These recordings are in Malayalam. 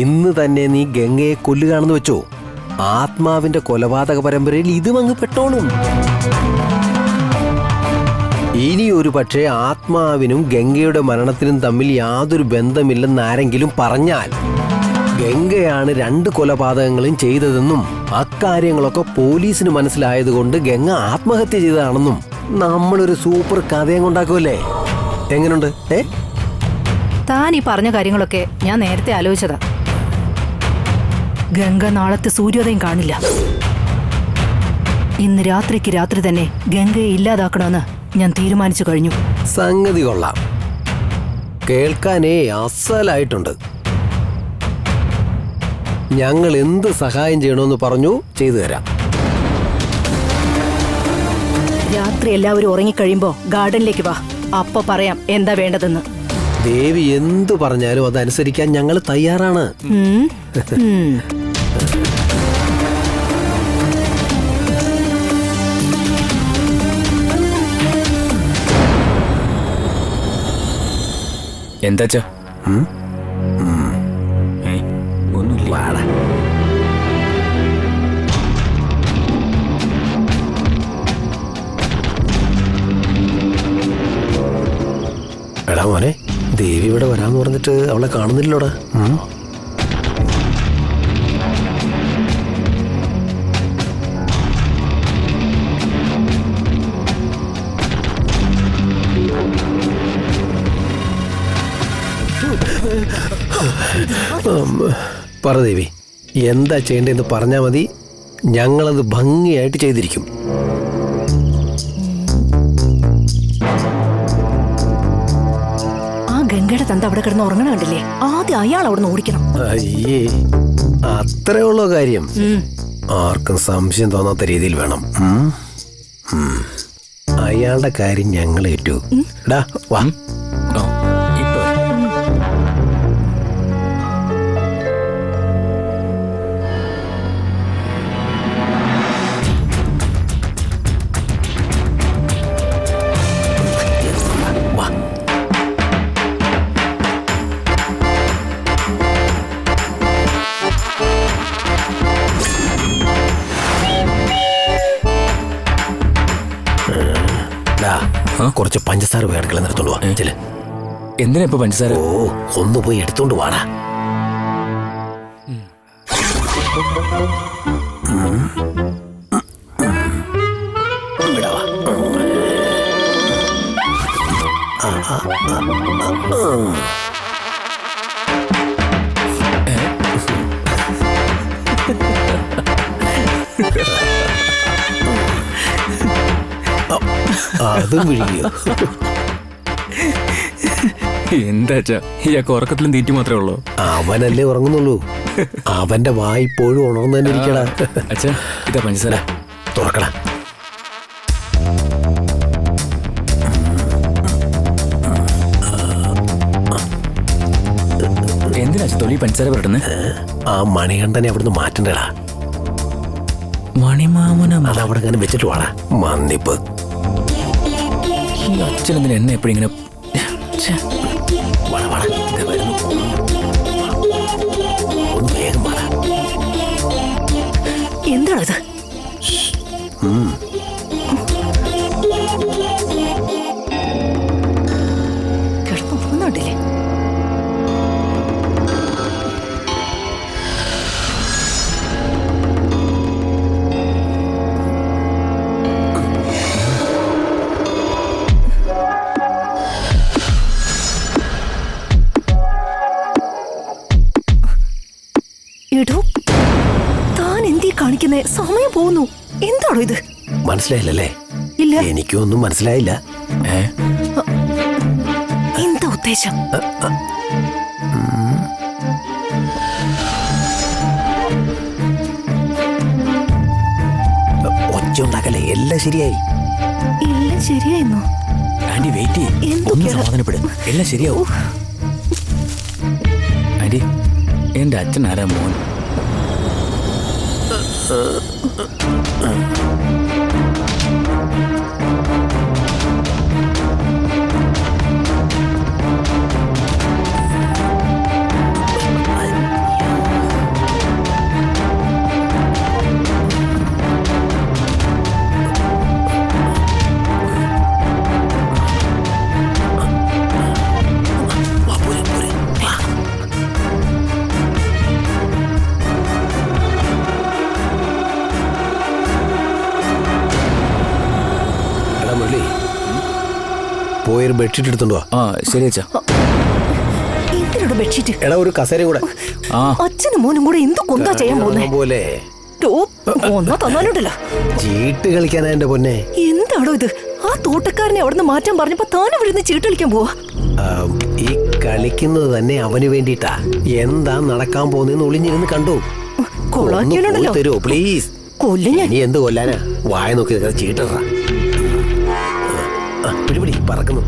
ഇന്ന് തന്നെ നീ ഗംഗയെ കൊല്ലുകയാണെന്ന് വെച്ചോ, ആത്മാവിന്റെ കൊലപാതക പരമ്പരയിൽ ഇതും അങ്ങ് പെട്ടോളും. ഇനി ഒരു പക്ഷേ ആത്മാവിനും ഗംഗയുടെ മരണത്തിനും തമ്മിൽ യാതൊരു ബന്ധമില്ലെന്ന് ആരെങ്കിലും പറഞ്ഞാൽ ഗംഗയാണ് 2 കൊലപാതകങ്ങളും ചെയ്തതെന്നും അക്കാര്യങ്ങളൊക്കെ പോലീസിന് മനസ്സിലായതുകൊണ്ട് ഗംഗ ആത്മഹത്യ ചെയ്തതാണെന്നും നമ്മളൊരു സൂപ്പർ കഥയും കൊണ്ടാക്കുമല്ലേ? എങ്ങനുണ്ട്? താൻ ഈ പറഞ്ഞ കാര്യങ്ങളൊക്കെ ഞാൻ നേരത്തെ ആലോചിച്ചതാ. ഗംഗ നാളത്തെ സൂര്യോദയം കാണില്ല. ഇന്ന് രാത്രിക്ക് രാത്രി തന്നെ ഗംഗയെ ഇല്ലാതാക്കണമെന്ന് ഞാൻ തീരുമാനിച്ചു കഴിഞ്ഞു. സംഗതി കൊള്ളാം, കേൾക്കാനേ അസലായിട്ടുണ്ട്. ഞങ്ങൾ എന്ത് സഹായം ചെയ്യണമെന്ന് പറഞ്ഞു ചെയ്തു തരാം. രാത്രി എല്ലാവരും ഉറങ്ങിക്കഴിയുമ്പോ ഗാർഡനിലേക്ക് വാ, അപ്പൊ പറയാം എന്താ വേണ്ടതെന്ന്. ദേവി എന്തു പറഞ്ഞാലും അതനുസരിക്കാൻ ഞങ്ങൾ തയ്യാറാണ്. എന്താച്ചാ? ഒന്നുമില്ല. എടാ മോനെ, ദേവി ഇവിടെ വരാന്ന് പറഞ്ഞിട്ട് അവളെ കാണുന്നില്ലോടാ. പറ ദേവി, എന്താ ചെയ്യേണ്ടതെന്ന് പറഞ്ഞാൽ മതി, ഞങ്ങളത് ഭംഗിയായിട്ട് ചെയ്തിരിക്കും. ആ ഗംഗയുടെ തന്ത അവിടെ കിടന്ന് ഉറങ്ങണ കണ്ടില്ലേ? ആദ്യം അയാൾ അവിടെ നിന്ന് ഓടിക്കണം. അയ്യേ, അത്രേ ഉള്ളോ കാര്യം? ആർക്കും സംശയം തോന്നാത്ത രീതിയിൽ വേണം. അയാളുടെ കാര്യം ഞങ്ങൾ ഏറ്റു. എടാ വാ. കുറച്ച് പഞ്ചസാര പോയി അടുക്കള നിർത്തോണ്ട് വാ. എന്തിനാ ഇപ്പൊ പഞ്ചസാര? ഓ, ഒന്ന് പോയി എടുത്തോണ്ട് വാടാ. അതും വിഴുങ്ങിയോ? എന്താച്ചാ, ഇയാൾക്ക് ഉറക്കത്തിലും തീറ്റി മാത്രമേ ഉള്ളൂ? അവനല്ലേ ഉറങ്ങുന്നുള്ളൂ, അവന്റെ വായിപ്പോഴും ഉണർന്നു തന്നെ ഇരിക്കടാ. അച്ഛാ, ഇതാ പഞ്ചസാര. തുറക്കടാ. എന്തിനാ തൊലി പഞ്ചസാര പുരട്ടുന്നത്? ആ മണികണ്ഠനെ അവിടുന്ന് മാറ്റണ്ടടാ. മണിമാമന അതവിടെ ഇങ്ങനെ വെച്ചിട്ട് വാടാ. മന്നിപ്പ്. അച്ഛനെന്തിനാ എന്നെ എപ്പോഴും ഇങ്ങനെ? ഒന്ന് വേഗം വാടാ. എന്താണത്? കിടന്നു പോകുന്നുണ്ടല്ലേ? എടോ, താൻ എന്തീ കാണിക്കുന്നേ? സമയം പോകുന്നു. എന്താണോ ഇത്? മനസ്സിലായില്ലല്ലേ? ഇല്ല. എനിക്കൊന്നും മനസ്സിലായില്ല. എന്താ ഉദ്ദേശം? ഒച്ച ഉണ്ടാക്കല്ലേ, എല്ലാം ശരിയായി. എല്ലാം ശരിയായിരുന്നോ? ആന്റി വെയിറ്റ് ചെയ്യ്, ഒന്ന് സമാധാനപ്പെടും, എല്ലാം ശരിയാവും. ആന്റി, എന്റെ അച്ഛൻ ആരാ മോൻ? പോയി ഒരു ബെഡ്ഷീറ്റ് എടുത്തോണ്ട് വാ. ആ ശരി അച്ഛാ. എന്തിനോട് ബെഡ്ഷീറ്റ്? എടാ ഒരു കസേരയും കൂടെ. ആ അച്ഛനും മോനും കൂടെ എന്ത് കൊന്താ ചെയ്യാൻ പോകുന്നേ? പോലെ ഒന്നോ തന്നാലുണ്ടല്ലോ. ചീട്ട് കളിക്കാനാ എന്റെ പൊന്നെ. എന്താണോ ഇത്? ആ തോട്ടക്കാരനെ അവിടുന്ന് മാറ്റാൻ പറഞ്ഞപ്പോ താനും ഇവിടുന്ന് ചീട്ട് കളിക്കാൻ പോവാ. ഈ കളിക്കുന്നത് തന്നെ അവന് വേണ്ടിട്ടാ. എന്താ നടക്കാൻ പോകുന്നതെന്ന് ഒളിഞ്ഞിരുന്ന് കണ്ടു. കൊളാക്കിയാലുണ്ടല്ലോ. തരുമോ പ്ലീസ്? കൊല്ലും ഞാൻ. നീ എന്ത് കൊല്ലാനാ? വായ നോക്കി ചീട്ടറ. പിടിപിടി പറക്കുന്നു.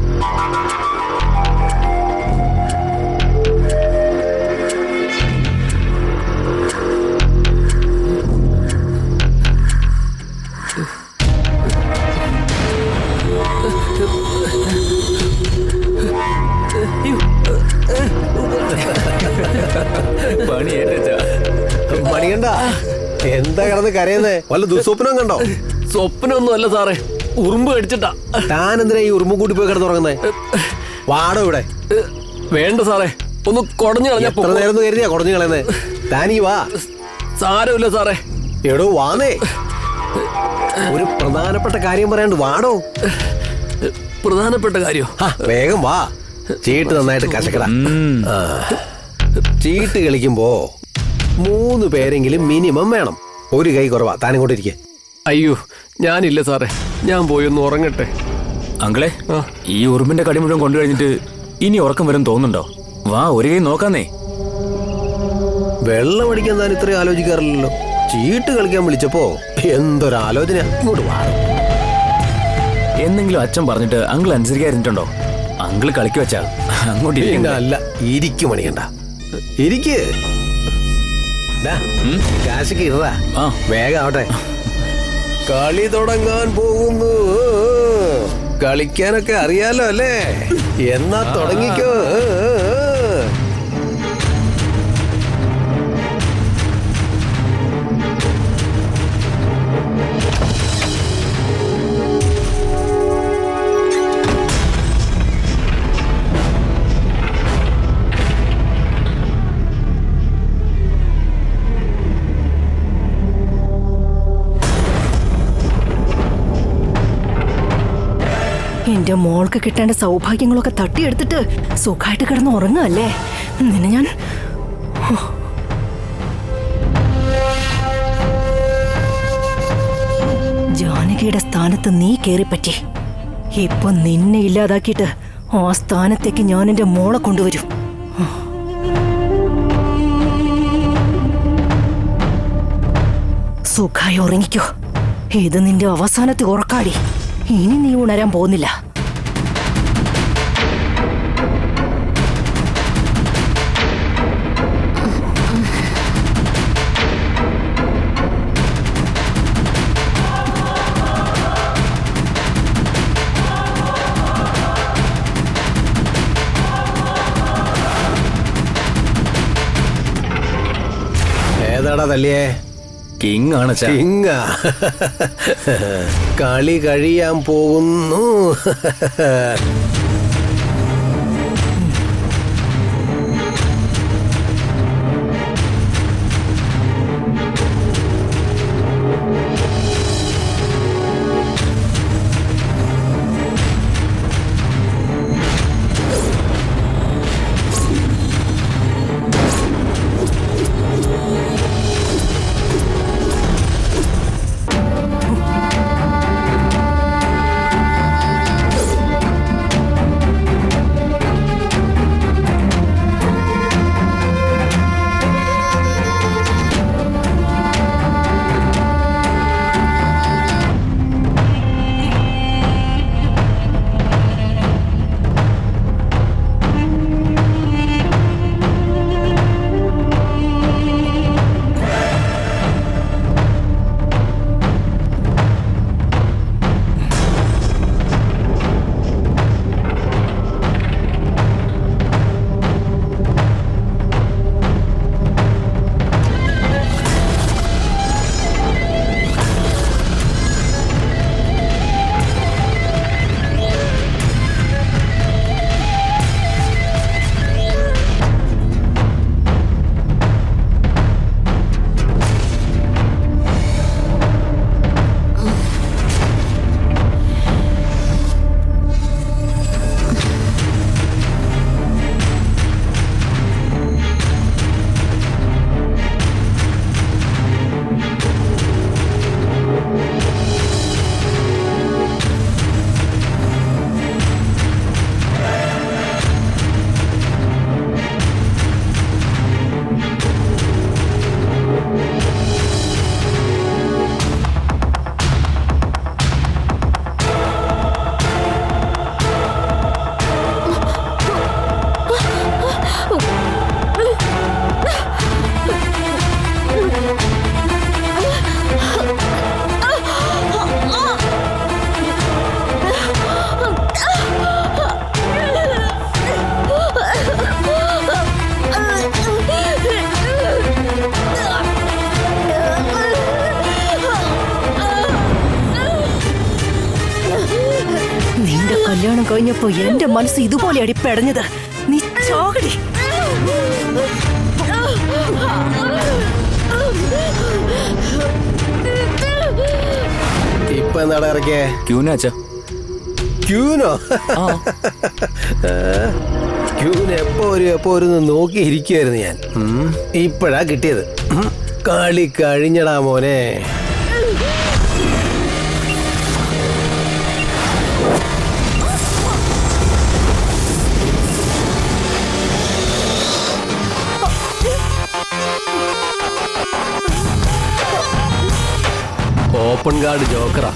മണികണ്ട, എന്താ കിടന്ന് കരയുന്നേ? വല്ല ദുസ്വപ്നം കണ്ടോ? സ്വപ്നമൊന്നും അല്ല സാറേ, ഉറുമ്പ് കടിച്ചിട്ടാ. താൻ എന്തിനാ ഈ ഉറുമ്പ് കൂട്ടി പോയി കിടന്നുറങ്ങുന്നേ? വാടോ ഇവിടെ. വേണ്ട സാറേ, ഒന്ന് കുടഞ്ഞു കളഞ്ഞാ എത്ര നേരം കരുതിയാ കുടഞ്ഞു കളയുന്നേ? താനീ വാ. സാരമില്ല സാറേ. എടോ വാന്നേ, ഒരു പ്രധാനപ്പെട്ട കാര്യം പറയാണ്ട് വാടോ. പ്രധാനപ്പെട്ട കാര്യം? വേഗം വാ. ചീട്ട് നന്നായിട്ട് കശക്കട. ചീട്ട് കളിക്കുമ്പോ 3 പേരെങ്കിലും മിനിമം വേണം. ഒരു കൈ കുറവാ. താനിങ്ങോട്ടിരിക്കെ. അയ്യോ ഞാനില്ല സാറേ, ഞാൻ പോയി ഒന്ന് ഉറങ്ങട്ടെ. അങ്കിളെ, ഈ ഉറുമ്പിന്റെ കടി മുഴുവൻ കൊണ്ടു കഴിഞ്ഞിട്ട് ഇനി ഉറക്കം വരും തോന്നുന്നുണ്ടോ? വാ, ഒരു കൈ നോക്കാന്നേ. വെള്ളം അടിക്കാൻ താൻ ഇത്രയും ആലോചിക്കാറില്ലല്ലോ. ചീട്ട് കളിക്കാൻ വിളിച്ചപ്പോ എന്തൊരാലോചന. ഇങ്ങോട്ട് വാ. എന്തെങ്കിലും അച്ഛൻ പറഞ്ഞിട്ട് അങ്കിൾ അനുസരിക്കാതിരുന്നിട്ടുണ്ടോ? അങ്കിള് കളിക്ക് വെച്ചാ അങ്ങോട്ട് ഇരിക്കണ്ട. അല്ല, ഇരിക്കും മണിക്കണ്ട. ഇരിക്ക്. കാശൊക്കെ ഇടാ. വേഗം ആവട്ടെ. കളി തുടങ്ങാൻ പോകുന്നു. കളിക്കാനൊക്കെ അറിയാലോ അല്ലേ? എന്നാ തുടങ്ങിക്കോ. എന്റെ മോൾക്ക് കിട്ടേണ്ട സൗഭാഗ്യങ്ങളൊക്കെ തട്ടിയെടുത്തിട്ട് സുഖമായിട്ട് കിടന്ന് ഉറങ്ങല്ലേ? നിന്നെ ഞാൻ ജാനകിയുടെ സ്ഥാനത്ത് നീ കേറിപ്പറ്റി. ഇപ്പൊ നിന്നെ ഇല്ലാതാക്കിയിട്ട് ആ സ്ഥാനത്തേക്ക് ഞാൻ എന്റെ മോളെ കൊണ്ടുവരും. സുഖമായി ഉറങ്ങിക്കോ. ഇത് നിന്റെ അവസാനത്തെ ഉറക്കാടി. ഇനി നീ ഉണരാൻ പോകുന്നില്ല. ഏതാടാ തല്ലിയേ? കിങ് ആണ്. കിങ്ങാ? കളി കഴിയാൻ പോകുന്നു. കല്യാണം കഴിഞ്ഞപ്പോ എന്റെ മനസ്സ് ഇതുപോലെ അടിപ്പെടഞ്ഞത്. നീ ചാകടി. ഇപ്പൊ എന്താടാ ഇറക്കിയേ? ക്യൂനാച്ചാ. ക്യൂനോ? ക്യൂന് എപ്പോ ഒരു നോക്കിയിരിക്കുവായിരുന്നു ഞാൻ. ഇപ്പഴാ കിട്ടിയത്. കളി കഴിഞ്ഞടാ മോനെ. ഓപ്പൺ കാർഡ് ജോക്കറാ.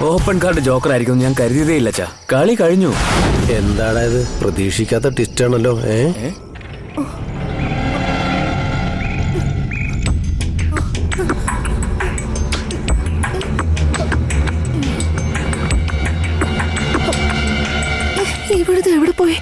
ഓപ്പൺ കാർഡ് ജോക്കർ ആയിരിക്കും ഞാൻ കരുതിയതേ ഇല്ല അച്ഛാ. കളി കഴിഞ്ഞു. എന്താടാ ഇത്? പ്രതീക്ഷിക്കാത്ത ട്വിസ്റ്റ് ആണല്ലോ. ഇവിടുത്തെ എവിടെ പോയി?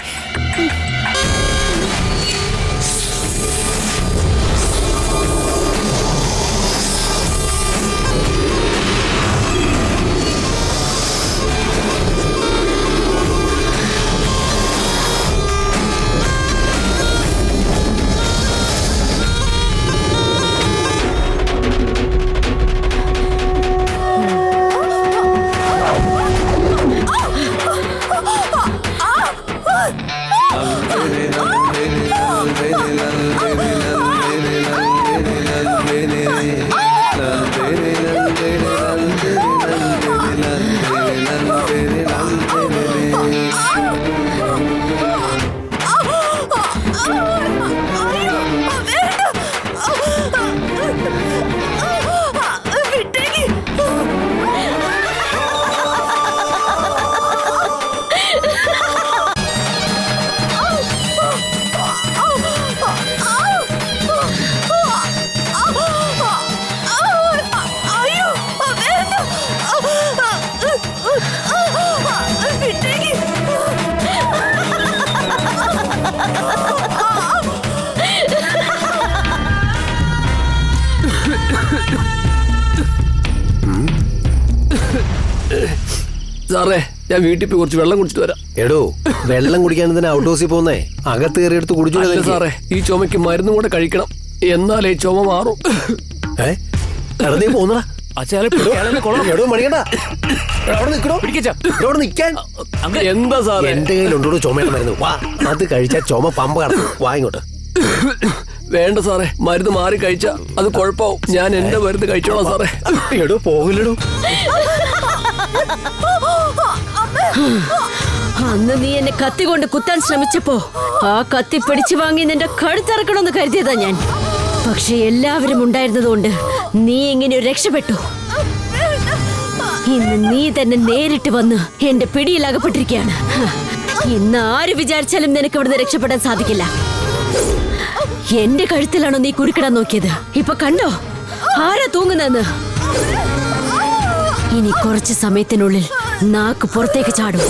സാറേ, ഞാൻ വീട്ടിൽ പോയി കുറച്ച് വെള്ളം കുടിച്ചിട്ട് വരാം. എടോ, വെള്ളം കുടിക്കാൻ തന്നെ ഔട്ട് ഹൗസിൽ പോകുന്നേ? അകത്ത് കയറി എടുത്ത് കുടിച്ചു സാറേ. ഈ ചുമയ്ക്ക് മരുന്നും കൂടെ കഴിക്കണം, എന്നാലേ ചുമ മാറും. നീ പോന്നടാ. എന്താ സാറേ? എന്റെ കയ്യിലുണ്ടോ ചുമയുടെ മരുന്ന്? വാ, അത് കഴിച്ചാൽ ചുമ പമ്പ കടന്നു. വാ ഇങ്ങോട്ട്. വേണ്ട സാറേ, മരുന്ന് മാറി കഴിച്ചാ അത് കുഴപ്പമാവും. ഞാൻ എന്റെ മരുന്ന് കഴിച്ചോളാം സാറേ. എടോ, പോകില്ലടോ. അന്ന് നീ എന്നെ കത്തി കൊണ്ട് കുത്താൻ ശ്രമിച്ചപ്പോ ആ കത്തി പിടിച്ചു വാങ്ങി നിന്റെ കഴുത്തിറക്കണമെന്ന് കരുതിയതാ ഞാൻ. പക്ഷെ എല്ലാവരും ഉണ്ടായിരുന്നതുകൊണ്ട് നീ ഇങ്ങനെ രക്ഷപ്പെട്ടു. ഇന്ന് നീ തന്നെ നേരിട്ട് വന്ന് എന്റെ പിടിയിൽ അകപ്പെട്ടിരിക്കുകയാണ്. ഇന്ന് ആര് വിചാരിച്ചാലും നിനക്ക് ഇവിടുന്ന് രക്ഷപ്പെടാൻ സാധിക്കില്ല. എന്റെ കഴുത്തിലാണോ നീ കുരുക്കിടാൻ നോക്കിയത്? ഇപ്പൊ കണ്ടോ ആരാ തൂങ്ങുന്നെന്ന്? ഇനി കുറച്ച് സമയത്തിനുള്ളിൽ നാക്ക് പുറത്തേക്ക് ചാടും,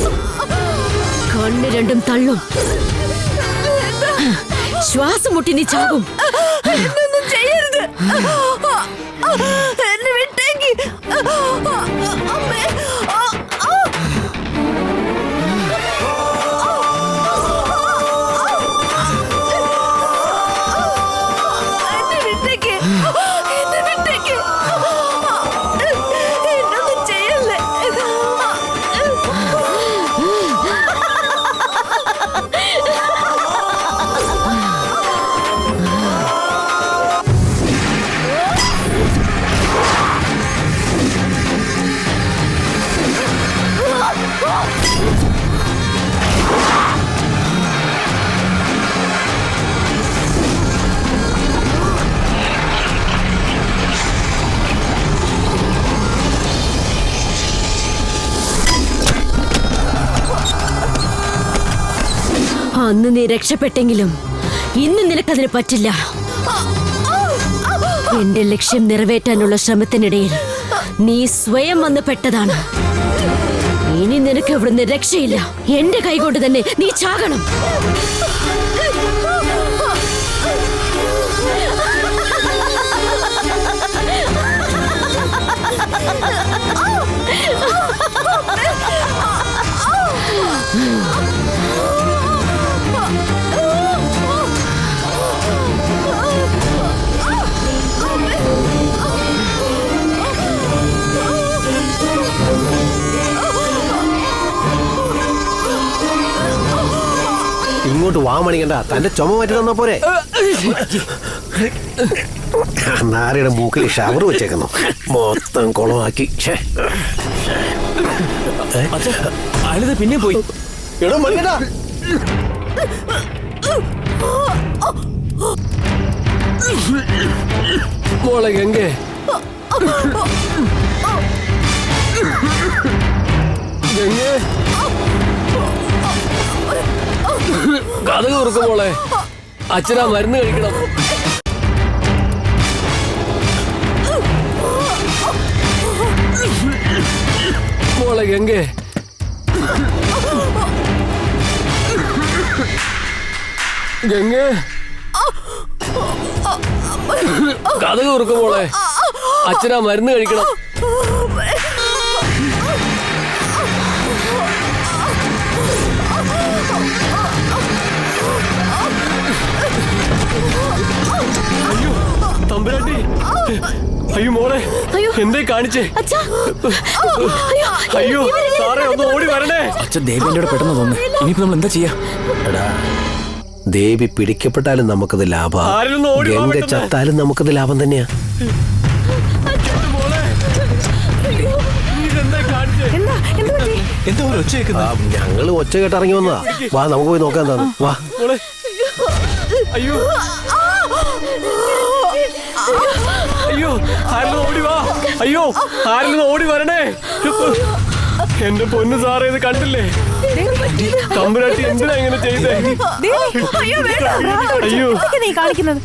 കണ്ണ് രണ്ടും തള്ളും, ശ്വാസം മുട്ടി നീ ചാകും. ചെയ്യരുത്, എന്നെ വിട്ടേക്ക്. അന്ന് നീ രക്ഷപ്പെട്ടെങ്കിലും ഇന്ന് നിനക്കതിന് പറ്റില്ല. എന്റെ ലക്ഷ്യം നിറവേറ്റാനുള്ള ശ്രമത്തിനിടയിൽ നീ സ്വയം വന്ന് പെട്ടതാണ്. ഇനി നിനക്ക് ഇവിടുന്ന് രക്ഷയില്ല. എന്റെ കൈകൊണ്ട് തന്നെ നീ ചാകണം. ഇങ്ങോട്ട് വാ മണിക്കണ്ട, തന്റെ ചുമ മാറ്റി തന്നാ പോരെ. നാരയുടെ മൂക്കിൽ ഷവർ വെച്ചേക്കുന്നു, മൊത്തം കുളമാക്കി. അയാളിത് പിന്നെ പോയി. എടോ മണിക്കണ്ട, മോളെ ഗംഗേ, ഗംഗേ, കഥ തുറക്കും മോളെ. അച്ഛനാ മരുന്ന് കഴിക്കണം. മോളെ ഗംഗേ, ഗംഗേ, കഥ തുറക്കും മോളെ. അച്ഛനാ മരുന്ന് കഴിക്കണം. അയ്യോ തമ്പുരാട്ടി, അയ്യോ മോളെ, എന്തേ കാണിച്ചേ? അയ്യോ സാറേ, ഒന്ന് ഓടി വരണേ. അച്ഛൻ ദേവേന്റെ പെട്ടെന്ന് തോന്നുന്നു. ഇനിയിപ്പോ നമ്മൾ എന്താ ചെയ്യാ? എടാ, ദേവി പിടിക്കപ്പെട്ടാലും നമുക്കത് ലാഭം, ആരെങ്കിലും ഓടി വാ ഗംഗ പെട്ടെന്ന്. ചത്താലും നമുക്കത് ലാഭം തന്നെയാ. മോളെ, നീ ഇതെന്താ കാണിച്ചേ? എന്താ ഒരു ഒച്ച കേൾക്കുന്നത്? ഞങ്ങള് ഒച്ച കേട്ട് ഇറങ്ങി വന്നതാ. വാ, നമുക്ക് പോയി നോക്കാൻ തന്നെ. വാ. മോളെ, അയ്യോ അയ്യോ, ആരെങ്കിലും ഓടി വാ. അയ്യോ, ആരെങ്കിലും ഓടി വരണേ. എന്റെ പൊന്നു സാറേ, ഇത് കണ്ടില്ലേ? തമ്പുരാട്ടി എന്തിനാ ഇങ്ങനെ ചെയ്തേ? അയ്യോ, നീ കാണിക്കുന്നത്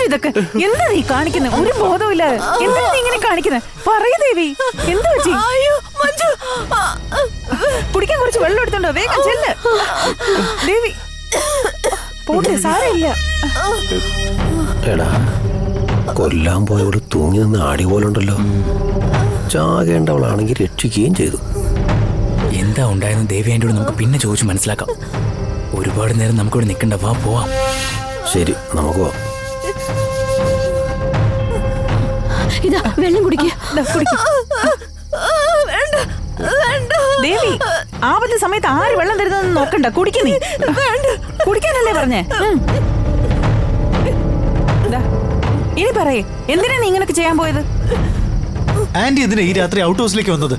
ഇതൊക്കെ എന്താ നീ കാണിക്കുന്നത്? ഒരു ബോധമില്ല. എന്താ നീ ഇങ്ങനെ കാണിക്കുന്നത്? പറയൂ ദേവി, എന്താ പറ്റി? കുടിക്കാൻ കുറച്ച് വെള്ളം എടുത്തോണ്ടോ, വേഗം ചെല്ല്. ദേവി പോട്ടെ, സാരമില്ല. എടാ, കൊല്ലാൻ പോയവള് തൂങ്ങി നിന്ന് ആടി പോലുണ്ടല്ലോ. ചാകേണ്ടവളാണെങ്കിൽ രക്ഷിക്കുകയും ചെയ്തു. എന്താ ഉണ്ടായെന്ന് ദേവേന്റെ നമുക്ക് പിന്നെ ചോദിച്ചു മനസ്സിലാക്കാം. ഒരുപാട് നേരം നമുക്കിവിടെ നിൽക്കണ്ട, വാ പോവാം. ശരി, നമുക്ക് പോവാം. ഇതാ വെള്ളം കുടിക്കുക. ദേവി, ആപത്ത് സമയത്ത് ആര് വെള്ളം തരുന്നതെന്ന് നോക്കണ്ട, കുടിക്കുന്നേ. കുടിക്കാനല്ലേ പറഞ്ഞേ? ഇനി പറയേ, എന്തിനാ നീ ഇങ്ങനൊക്കെ ചെയ്യാൻ പോയത്? ആന്റി എന്തിനാ ഈ രാത്രി ഔട്ട് ഹൗസിലേക്ക് വന്നത്?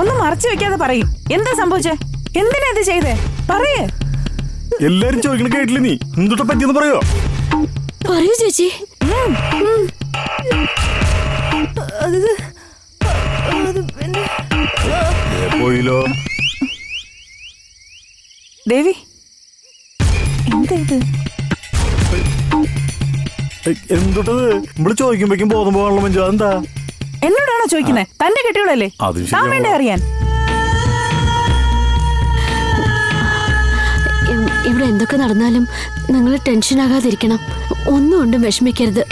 ഒന്നും മറച്ചു വെക്കാതെ പറയും. എന്താ സംഭവിച്ചേ? എന്തിനാ ഇത് ചെയ്തേ? പറയേ. എല്ലാരും ചോദിക്കണ കേട്ടില്ല, നീ എന്തുട്ടാ പറ്റിയെന്ന് പറയോ? പറയൂ ചേച്ചി. പോയില്ലോ. ദേവി, എന്താ ഇത്? എന്തുട്ടത്? ഇവിടെ ചോദിക്കുമ്പോഴേക്കും ബോധം പോകാനുള്ള മഞ്ജു, എന്താ? എന്നോടാണോ ചോദിക്കുന്നത്? തന്റെ കെട്ടികളല്ലേ, താൻ വേണ്ടേ അറിയാൻ? ഇവിടെ എന്തൊക്കെ നടന്നാലും നിങ്ങൾ ടെൻഷൻ ആകാതിരിക്കണം. ഒന്നും കൊണ്ടും വിഷമിക്കരുത്.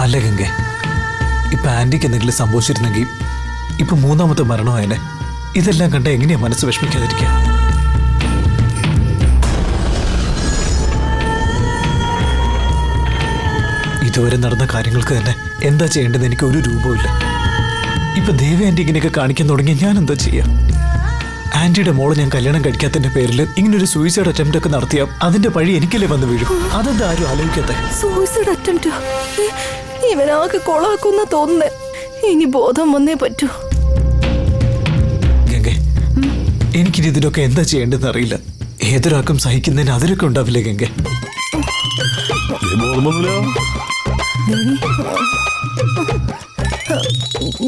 അല്ല ഗംഗെ, ഇപ്പൊ ആന്റിക്ക് എന്തെങ്കിലും സംഭവിച്ചിരുന്നെങ്കിൽ ഇപ്പൊ മൂന്നാമത്തെ മരണമായനെ. ഇതെല്ലാം കണ്ട എങ്ങനെയാ മനസ്സ് വിഷമിക്കാതിരിക്കുക? ഇതുവരെ നടന്ന കാര്യങ്ങൾക്ക് തന്നെ എന്താ ചെയ്യേണ്ടതെന്ന് എനിക്ക് ഒരു രൂപമില്ല. ഇപ്പൊ ദേവി ആന്റി ഇങ്ങനെയൊക്കെ കാണിക്കാൻ തുടങ്ങി ഞാൻ എന്താ ചെയ്യാ? ആന്റിയുടെ മോളെ ഞാൻ കല്യാണം കഴിക്കാത്തതിന്റെ പേരിൽ ഇങ്ങനൊരു സൂയിസൈഡ് അറ്റംപ്റ്റ് ഒക്കെ നടത്തിയ അതിന്റെ പഴി എനിക്കല്ലേ വന്ന് വീഴും. അതെന്താ ആരും ആലോചിക്കാത്തെ? Suicide attempt? ഇവനാകെ കൊളാക്കുന്ന തോന്നുന്നേ. ഇനി ബോധം വന്നേ പറ്റൂ. ഗംഗെ, എനിക്കിനി ഇതിനൊക്കെ എന്താ ചെയ്യേണ്ടതെന്ന് അറിയില്ല. ഏതൊരാൾക്കും സഹിക്കുന്നതിന് അതിലൊക്കെ ഉണ്ടാവില്ലേ ഗംഗെ?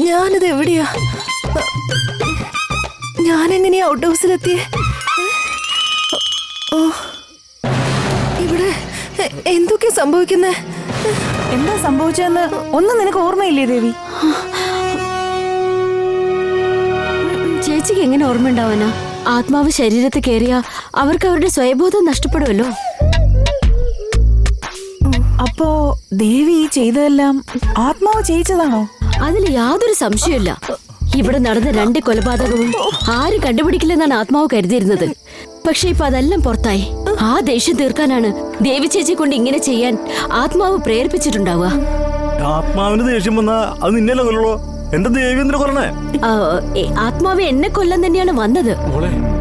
ഞാനിത് എവിടെയാ? ഞാനെങ്ങനെയാ ഔട്ട് ഹൗസിലെത്തിയേ? ഇവിടെ എന്തൊക്കെയാ സംഭവിക്കുന്നേ? എന്താ സംഭവിച്ചതെന്ന് ഒന്നും നിനക്ക് ഓർമ്മയില്ലേ ദേവി? ചേച്ചിക്ക് എങ്ങനെ ഓർമ്മ ഉണ്ടാവാനാ? ആത്മാവ് ശരീരത്തിൽ കയറിയ അവർക്ക് അവരുടെ സ്വയബോധം നഷ്ടപ്പെടുമല്ലോ. അപ്പോ ദേവി ഈ ചെയ്തതെല്ലാം ആത്മാവ് ചെയ്യിച്ചതാണോ? അതിൽ യാതൊരു സംശയമില്ല. ഇവിടെ നടന്ന 2 കൊലപാതകവും ആരും കണ്ടുപിടിക്കില്ലെന്നാണ് ആത്മാവ് കരുതിയിരുന്നത്. പക്ഷെ ഇപ്പൊ അതെല്ലാം പുറത്തായി. ആ ദേഷ്യം തീർക്കാനാണ് ദേവി ചേച്ചി കൊണ്ട് ഇങ്ങനെ ചെയ്യാൻ ആത്മാവ് പ്രേരിപ്പിച്ചിട്ടുണ്ടാവുക. ആത്മാവിന് ദേഷ്യം വന്നാ അത് നിന്നല്ലേ കൊല്ലണോ? എന്റെ ദേവി എന്തിനാ കൊല്ലണേ? ആത്മാവ് എന്നെ കൊല്ലാൻ തന്നെയാണ് വന്നത്.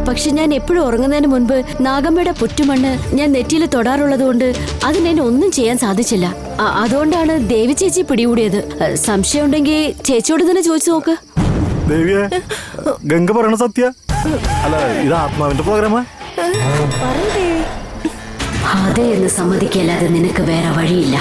പക്ഷെ ഞാൻ എപ്പോഴും ഉറങ്ങുന്നതിന് മുൻപ് നാഗമ്മയുടെ പുറ്റുമണ്ണ് ഞാൻ നെറ്റിയിൽ തൊടാറുള്ളത് കൊണ്ട് അതിനെന്നെ ഒന്നും ചെയ്യാൻ സാധിച്ചില്ല. അതുകൊണ്ടാണ് ദേവി ചേച്ചി പിടികൂടിയത്. സംശയം ഉണ്ടെങ്കിൽ ചേച്ചിയോട് തന്നെ ചോദിച്ചു നോക്ക്. ദേവിയെ, ഗംഗ പറയണ സത്യ? അല്ല, ഇത് ആത്മാവിന്റെ പ്രോഗ്രാമാ? അതെ എന്ന് സമ്മതിക്കല്ലാതെ നിനക്ക് വേറെ വഴിയില്ല.